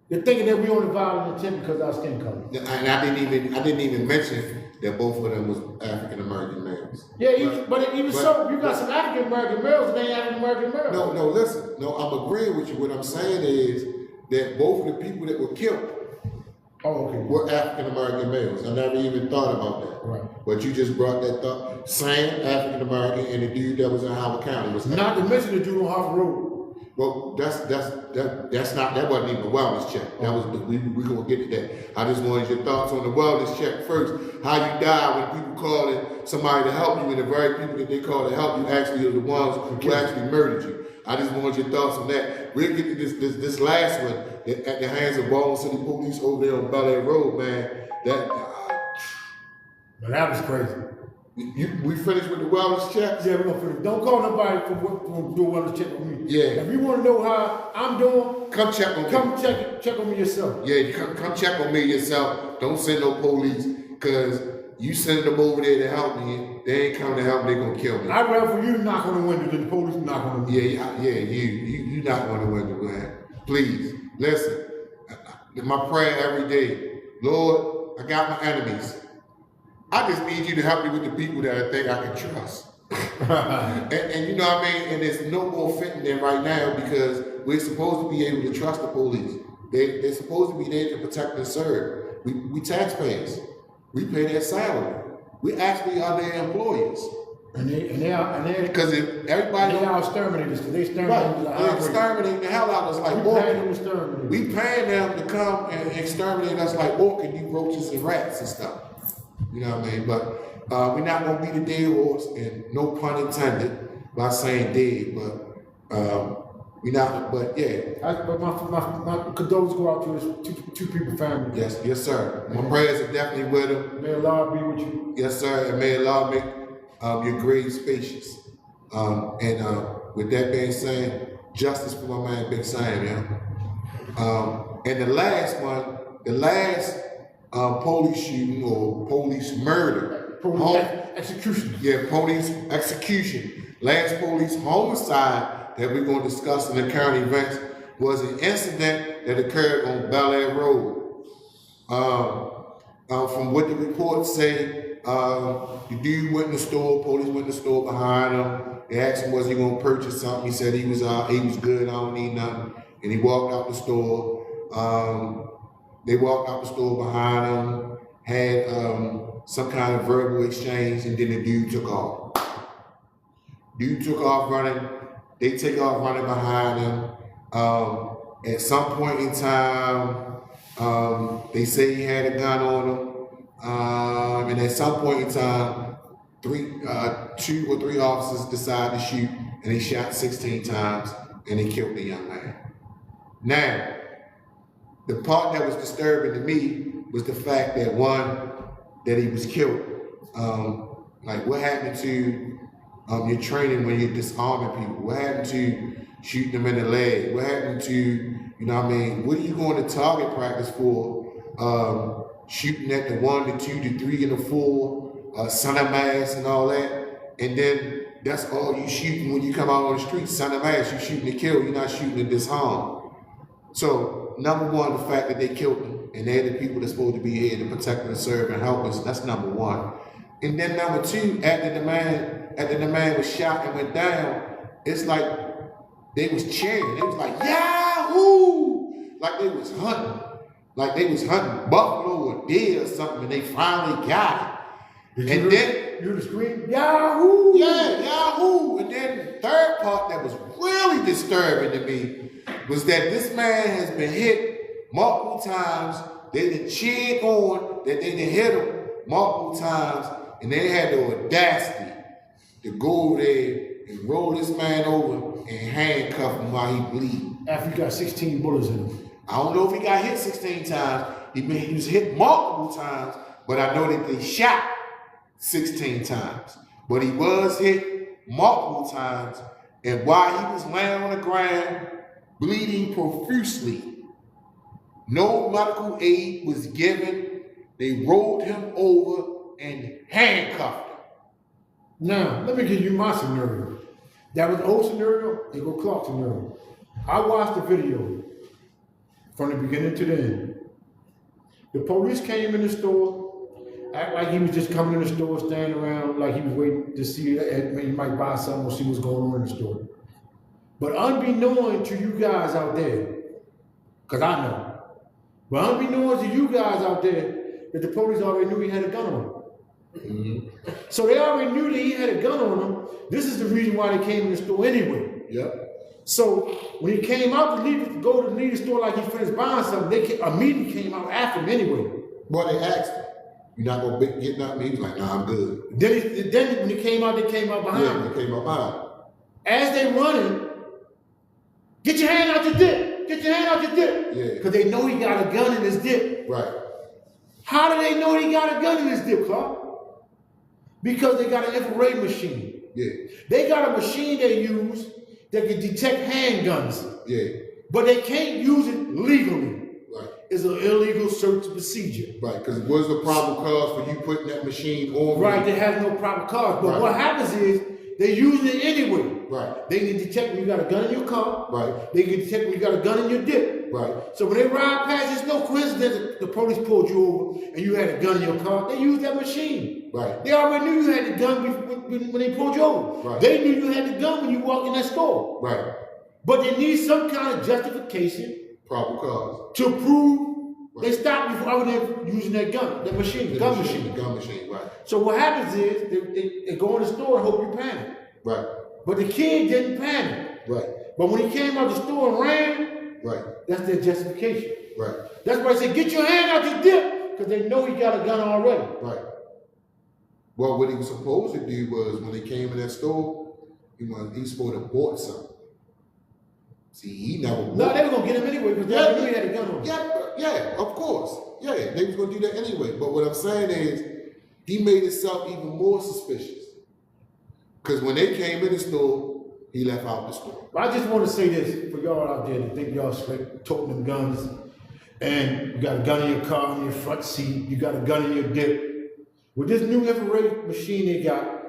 They're thinking that we only violent intent because of our skin color. And I didn't even mention that both of them was African American males. Yeah, but so, you got some African American males and they ain't African American males. No, listen. No, I'm agreeing with you. What I'm saying is that both of the people that were killed were African American males. I never even thought about that. Right. But you just brought that thought. Same African American, and the dude that was in Howard County was not to mention the dude on Harvard Road. Well, that wasn't even a wellness check. That was we gonna get to that. I just wanted your thoughts on the wellness check first. How you die when people calling somebody to help you, and the very people that they call to help you actually are the ones who actually murdered you. I just wanted your thoughts on that. We'll get to this last one at the hands of Baltimore City Police over there on Bel Air Road, man. That was crazy. We finished with the wellness checks? Yeah, we're gonna finish. Don't call nobody for do a wellness check on me. Yeah. If you want to know how I'm doing, come check on me. Come check on me yourself. Yeah, come check on me yourself. Don't send no police, because you send them over there to help me. They ain't coming to help me. They gonna kill me. I'd rather for you to knock on the window than the police knock on the window. Yeah, you knock on the window, man. Please listen. My prayer every day, Lord, I got my enemies. I just need you to help me with the people that I think I can trust. and you know what I mean? And there's no more fitting than right now, because we're supposed to be able to trust the police. They're supposed to be there to protect and serve. We taxpayers. We pay their salary. We actually are their employers. And they because if everybody they are exterminators. They exterminate the hell out of us like orcas. We paying them to come and exterminate us like orcas, you roaches and rats and stuff. You know what I mean? But we're not gonna be the dead horse, and no pun intended by saying dead, but we're not. But yeah. But my condolences go out to his two people family. Yes, sir. My prayers are definitely with him. May Allah be with you. Yes, sir, and may Allah make your grave spacious. With that being said, justice for my man Big Sam, yeah. And the last one, police shooting or police murder. Execution. Yeah, police execution. Last police homicide that we're going to discuss in the current events was an incident that occurred on Bel Air Road. From what the reports say, the dude went in the store, police went in the store behind him. They asked him, was he going to purchase something? He said he was good, I don't need nothing. And he walked out the store. They walked out the store behind him, had some kind of verbal exchange, and then the dude took off. Dude took off running. They take off running behind him. At some point in time, they say he had a gun on him. And at some point in time, 2 or 3 officers decided to shoot, and they shot 16 times, and they killed the young man. Now, the part that was disturbing to me was the fact that that he was killed. Like, what happened to your training when you're disarming people? What happened to shooting them in the leg? What happened to, you know what I mean? What are you going to target practice for? Shooting at the 1, the 2, the 3, and the 4, center mass and all that. And then that's all you shooting when you come out on the street, center mass. You're shooting to kill, you're not shooting to disarm. So, number one, the fact that they killed them, and they're the people that's supposed to be here to protect and serve and help us, that's number one. And then number two, after the man was shot and went down, it's like they was cheering. They was like, Yahoo! Like they was hunting. Like they was hunting buffalo or deer or something, and they finally got it. And then you scream, Yahoo! Yeah, Yahoo! And then the third part that was really disturbing to me was that this man has been hit multiple times. They done cheered on that they done hit him multiple times, and they had the audacity to go there and roll this man over and handcuff him while he bleeding. After he got 16 bullets in him. I don't know if he got hit 16 times. He was hit multiple times, but I know that they shot 16 times. But he was hit multiple times, and while he was laying on the ground, bleeding profusely, no medical aid was given. They rolled him over and handcuffed him. Now, let me give you my scenario. That was the old scenario, they go Clark scenario. I watched the video from the beginning to the end. The police came in the store, act like he was just coming in the store, standing around like he was waiting to see if he might buy something or see what's going on in the store. But unbeknown to you guys out there, because I know, but unbeknown to you guys out there, that the police already knew he had a gun on him. Mm-hmm. So they already knew that he had a gun on him. This is the reason why they came in the store anyway. Yep. So when he came out to go to the store like he finished buying something, they immediately came out after him anyway. Well, they asked him, "You're not gonna get nothing?" He was like, "Nah, I'm good." Then when he came out, they came out behind him. Yeah, they came up behind him. As they running, get your hand out your dip. Get your hand out your dip. Yeah. Because they know he got a gun in his dip. Right. How do they know he got a gun in his dip, Clark? Because they got an infrared machine. Yeah. They got a machine they use that can detect handguns. Yeah. But they can't use it legally. Right. It's an illegal search procedure. Right, because what's the probable cause for you putting that machine on? Right, they have no proper cause. But Right. what happens is they're using it anyway. Right. They can detect when you got a gun in your car. Right. They can detect when you got a gun in your dip. Right. So when they ride past, it's no coincidence that the police pulled you over and you had a gun in your car. They used that machine. Right. They already knew you had the gun when they pulled you over. Right. They knew you had the gun when you walked in that store. Right. But they need some kind of justification Probable cause. to prove Right. they stopped you from using that gun, that machine, the gun machine. The gun machine, right. So what happens is they go in the store and hope you panic. Right. But the kid didn't panic. Right. But when he came out the store and ran, Right. that's their justification. Right. That's why I say, get your hand out your dip, because they know he got a gun already. Right. Well, what he was supposed to do was when they came in that store, he was supposed to have bought something. See, he never bought. No, they were gonna get him anyway because they knew he had a gun on him. Yeah, of course. Yeah, they was gonna do that anyway. But what I'm saying is, he made himself even more suspicious. Because when they came in the store, he left out the store. But I just want to say this for y'all out there that think y'all straight toting them guns, and you got a gun in your car, in your front seat, you got a gun in your dip. With this new infrared machine they got,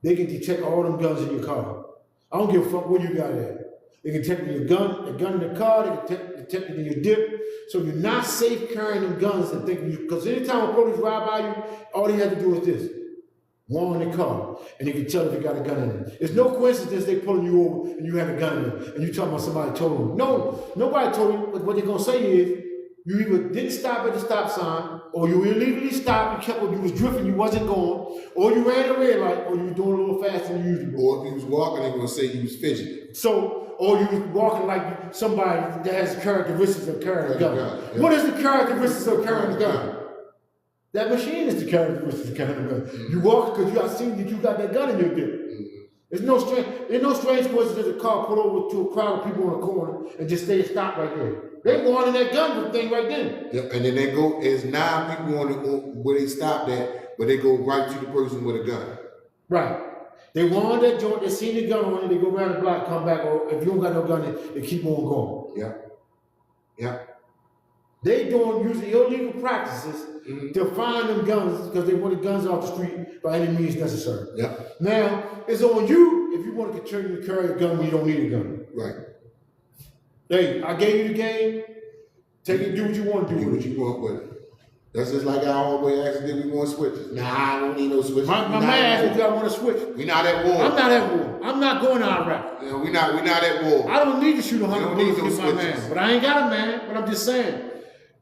they can detect all them guns in your car. I don't give a fuck where you got it at. They can detect your gun, the gun in the car, they can detect it in your dip. So you're not safe carrying them guns and thinking you, because anytime a police ride by you, all they have to do is this. One in the car, and they can tell if you got a gun in it. It's no coincidence they pulling you over and you have a gun in it, and you talking about somebody told you. No, nobody told you, but what they're gonna say is, you either didn't stop at the stop sign, or you illegally stopped, you was drifting, you wasn't going, or you ran a red light, or you were doing a little faster than usual. Or if he was walking, they're gonna say he was fidgeting. So, or you was walking like somebody that has characteristics of carrying a gun. Yeah. What is the characteristics of carrying a gun? That machine is the characteristics of carrying a gun. Mm-hmm. You walk because you got seen that you got that gun in your dip. There's no strange coincidence a car pull over to a crowd of people on the corner and just stay stopped right there. They go on in that gun thing right then. Yep, and then they go, there's 9 people on where they stopped at, but they go right to the person with a gun. Right. They want that joint, they see the gun on it, they go around the block, come back, or if you don't got no gun, they keep on going. Yeah. Yeah. They doing using illegal practices to find them guns because they want the guns off the street by any means necessary. Yeah. Now, it's on you if you want to continue to carry a gun when you don't need a gun. Right. Hey, I gave you the game. Take it, do what you want to do. Do what you want with it. That's just like our homeboy asked if we want switches. Nah, I don't need no switches. My man asked me if I want to switch. We not at war. I'm not at war. I'm not going to Iraq. You know, we not at war. I don't need to shoot 100 bullets to get my man. But I ain't got a man. But I'm just saying,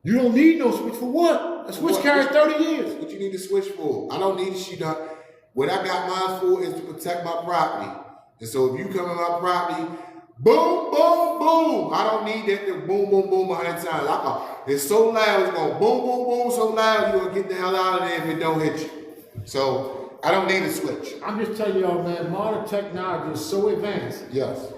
you don't need no switch for what? A switch carries 30 years. What you need to switch for? I don't need to shoot up. What I got mine for is to protect my property. And so if you come in my property, boom, boom, boom. I don't need that to boom, boom, boom 100 times. It's so loud, it's going boom, boom, boom, so loud, you're going to get the hell out of there if it don't hit you. So I don't need a switch. I'm just telling y'all, man, modern technology is so advanced. Yes.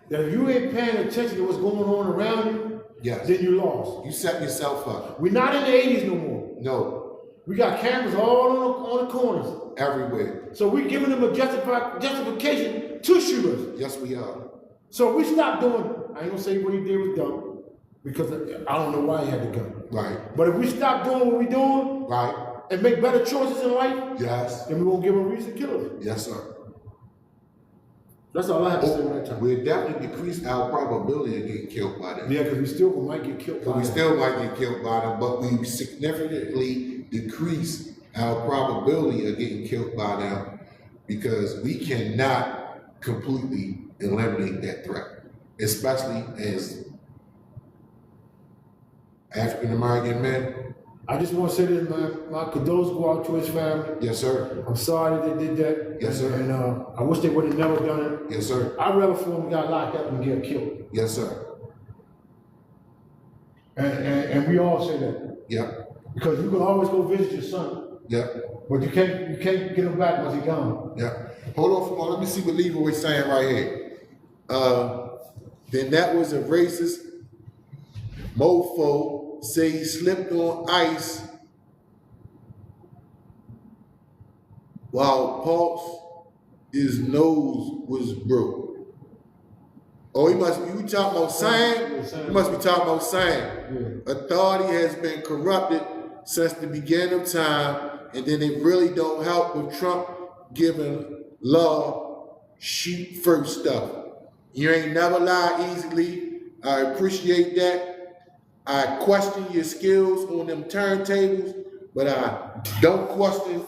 That if you ain't paying attention to what's going on around you, yes, then you lost. You set yourself up. We're not in the 80s no more. No. We got cameras all on the corners. Everywhere. So we're giving them a justification to shoot us. Yes, we are. So we stopped doing, I ain't gonna say what he did was dumb, because I don't know why he had the gun. Right. But if we stop doing what we're doing, right, and make better choices in life, yes, then we won't give him a reason to kill us. Yes, sir. That's all I have to say on that time. We'll definitely decrease our probability of getting killed by them. Yeah, because we still might get killed by them. We still might get killed by them, but we significantly decrease our probability of getting killed by them because we cannot completely eliminate that threat, especially as African American men. I just want to say this, man. My condolences go out to his family. Yes, sir. I'm sorry that they did that. Yes, sir. And I wish they would have never done it. Yes, sir. I'd rather for them got locked up and get killed. Yes, sir. And we all say that. Yep. Because you can always go visit your son. Yep. But you can't get him back once he's gone. Yep. Hold on for a moment. Let me see what Leroy's saying right here. Then that was a racist mofo. Say he slipped on ice while his nose was broke. Oh, he must be, you talking about saying? He must be talking about saying. Yeah. Authority has been corrupted since the beginning of time, and then it really don't help with Trump giving law shoot first stuff. You ain't never lie easily. I appreciate that. I question your skills on them turntables, but I don't question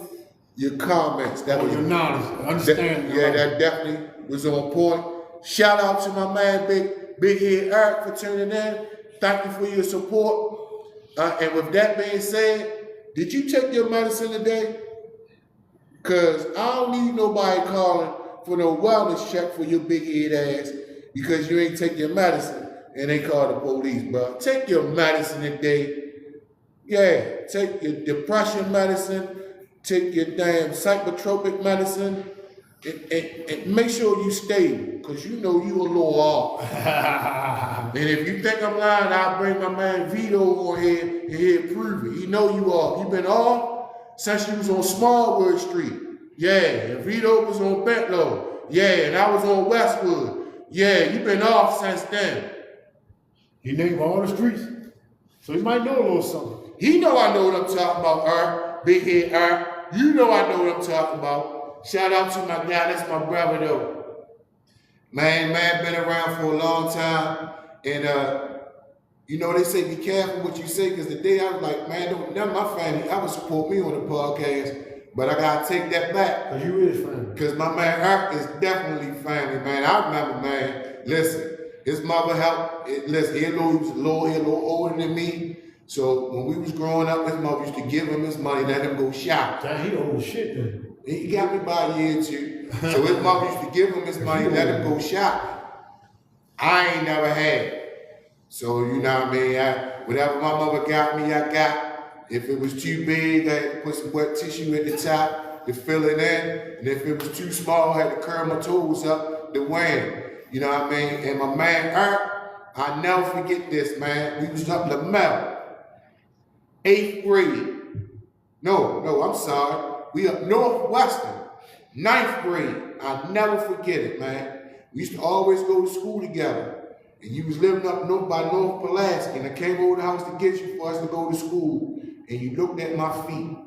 your comments. That was your knowledge, understanding. That definitely was on point. Shout out to my man, Big Head Eric, for tuning in. Thank you for your support. And with that being said, did you take your medicine today? Because I don't need nobody calling for no wellness check for your big head ass because you ain't take your medicine. And they call the police, bro. Take your medicine today. Yeah, take your depression medicine. Take your damn psychotropic medicine. And make sure you stable, because you know you a little off. And if you think I'm lying, I'll bring my man Vito on here and he'll prove it. He know you off. You been off since you was on Smallwood Street. Yeah, and Vito was on Bentlow. Yeah, and I was on Westwood. Yeah, you been off since then. He named all the streets, so he might know a little something. He know I know what I'm talking about, Earth. Big Head Earth. You know I know what I'm talking about. Shout out to my guy, that's my brother though. Man, been around for a long time. And you know, they say be careful what you say, because the day I was like, man, don't none of my family ever support me on the podcast. But I gotta take that back. Because you is family. Because my man Earth is definitely family, man. I remember, man, listen. His mother helped. Listen, he was a little older than me. So when we was growing up, his mother used to give him his money, let him go shop. He old shit then. He got me by a year or two. So his mother used to give him his money, let him go shop. I ain't never had. So you know what I mean? Whatever my mother got me, I got. If it was too big, I had to put some wet tissue at the top to fill it in. And if it was too small, I had to curl my toes up to win. You know what I mean? And my man Earth, I never forget this, man. We was up Lamel, 8th grade. No, I'm sorry. We up Northwestern, 9th grade. I never forget it, man. We used to always go to school together. And you was living up by North Pulaski, and I came over the house to get you for us to go to school. And you looked at my feet,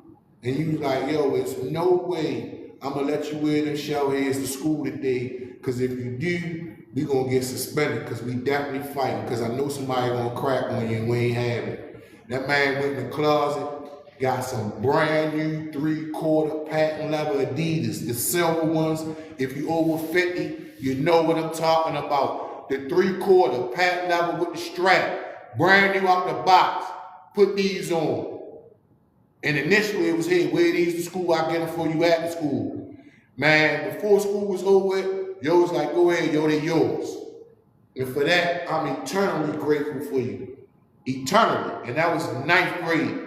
and you was like, yo, it's no way I'm gonna let you wear them shell heads to school today, because if you do, we gonna get suspended, because we definitely fighting, because I know somebody gonna crack on you and we ain't having it. That man went in the closet, got some brand new 3/4 patent leather Adidas, the silver ones. If you over 50, you know what I'm talking about. The 3/4 patent leather with the strap, brand new out the box. Put these on. And initially it was, hey, wear these to school, I'll get them for you after school. Man, before school was over, yo was like, go ahead, yo, they yours. And for that, I'm eternally grateful for you. Eternally. And that was 9th grade.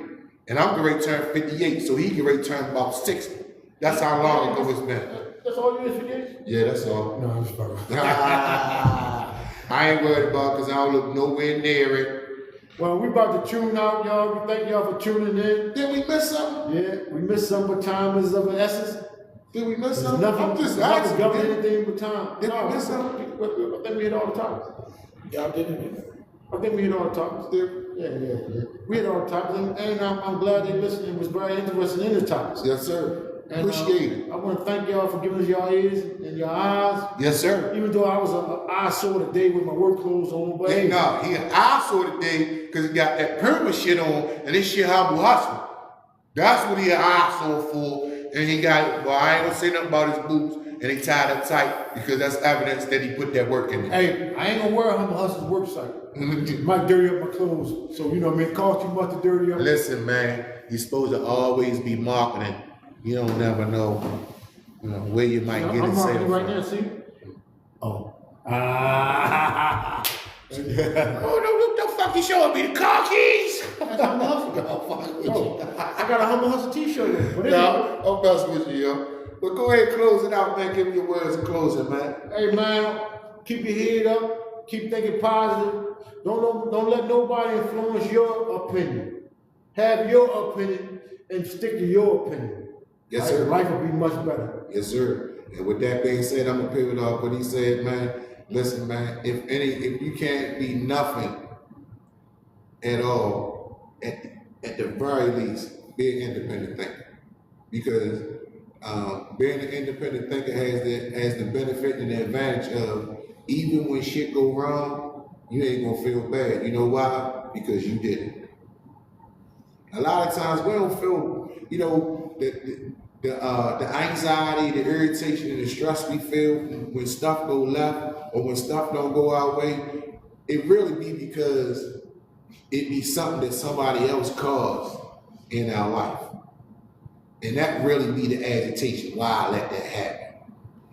And I'm getting ready to turn 58, so he getting ready to turn about 60. That's how long ago it's been. That's all you is for this? Yeah, that's all. No, I'm just fucking. I ain't worried about it because I don't look nowhere near it. Well, we about to tune out, y'all. We thank y'all for tuning in. Did we miss something? Yeah, we missed some, but time is of an essence. Did we miss There's something? nothing, I'm just nothing asking. governed anything but time. Did No, we miss something? I think we hit all the topics. Y'all didn't. I think we hit all the topics. Yeah. We hit all the topics, and I'm glad they listened and was very interested in the topics. Yes, sir. And, Appreciate it. I want to thank y'all for giving us your ears and your eyes. Yes, sir. Even though I was an eyesore today with my work clothes on, but Hey, no, he an eyesore today because he got that perma shit on and this shit humble hustle. That's what he an eyesore for. And he got, well, I ain't gonna say nothing about his boots, and they tied up tight because that's evidence that he put that work in there. hey, I ain't gonna wear Humble Hustle's work site. Might dirty up my clothes. So, you know what I mean? It costs too much to dirty up. Listen, man, you're supposed to always be marketing. You don't never know, where you might get I'm it marketing sale right from. now, see? Oh. Ah. Oh, no, the fuck you showing me the car keys? That's Humble Hustle. Oh, fuck with you. Oh, I got a Humble Hustle t-shirt on. But No, I'm messing with you, yo. But go ahead, close it out, man. Give me your words of closing, man. hey, man, keep your head up. Keep thinking positive. Don't let nobody influence your opinion. Have your opinion and stick to your opinion. Yes, sir. Life will be much better. Yes, sir. And with that being said, I'm gonna pivot off what he said, man. Listen, man, if you can't be nothing at all, at the very least, be an independent thinker. Because being an independent thinker has the benefit and the advantage of even when shit go wrong, you ain't gonna feel bad. You know why? Because you did it. A lot of times we don't feel, the anxiety, the irritation, and the stress we feel when stuff go left or when stuff don't go our way. It really be because it be something that somebody else caused in our life. And that really be the agitation, why I let that happen.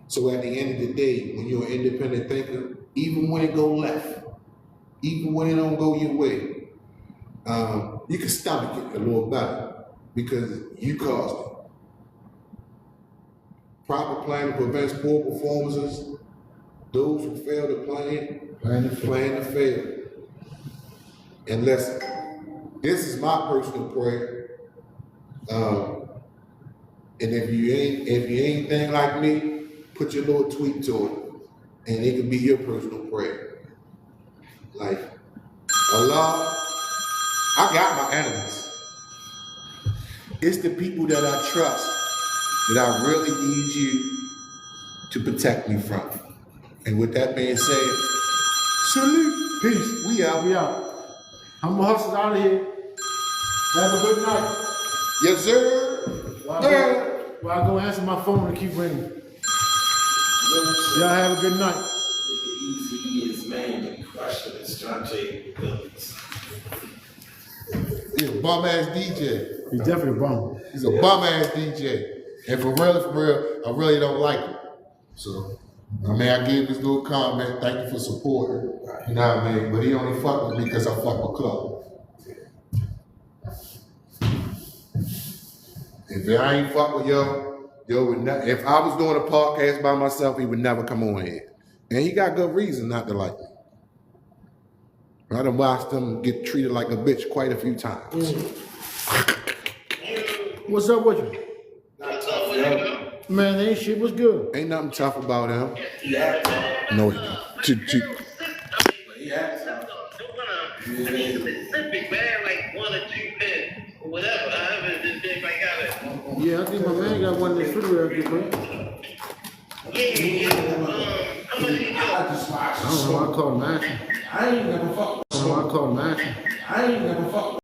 So at the end of the day, when you're an independent thinker, even when it go left, even when it don't go your way, you can stomach it a little better because you caused it. Proper planning prevents poor performances. Those who fail to plan to fail. And listen, this is my personal prayer. And if you ain't anything like me, put your little tweet to it, and it can be your personal prayer. Like, Allah, I got my enemies. It's the people that I trust that I really need you to protect me from. And with that being said, salute, peace, we out. We out. Humble Hustle's out of here. Have a good night. Yes, sir. Well, I go answer my phone and keep ringing. Y'all have a good night. The easy is man and crushing and John J. Williams. He's a bum ass DJ. He's definitely a bum. He's a bum ass DJ. And for real, I really don't like him. So, I gave this little comment. Thank you for supporting. You know what I mean? But he only fuck with me because I fuck with Club. If I ain't fuck with yo would never. If I was doing a podcast by myself, he would never come on here. And he got good reason not to like me. I done watched him get treated like a bitch quite a few times. What's up with you? Not tough, yo. Man, that shit was good. Ain't nothing tough about him. He acted tough. No, he don't. He acted tough. I mean, specific, man, like 1 or 2 pence, or whatever, however this thing like got it. Yeah, I think my man got one of the refrigerator, man. Yeah. How much he I do? just watched I don't know why I call him action. I ain't never fucked. I don't know why I call him action. I ain't never fucked.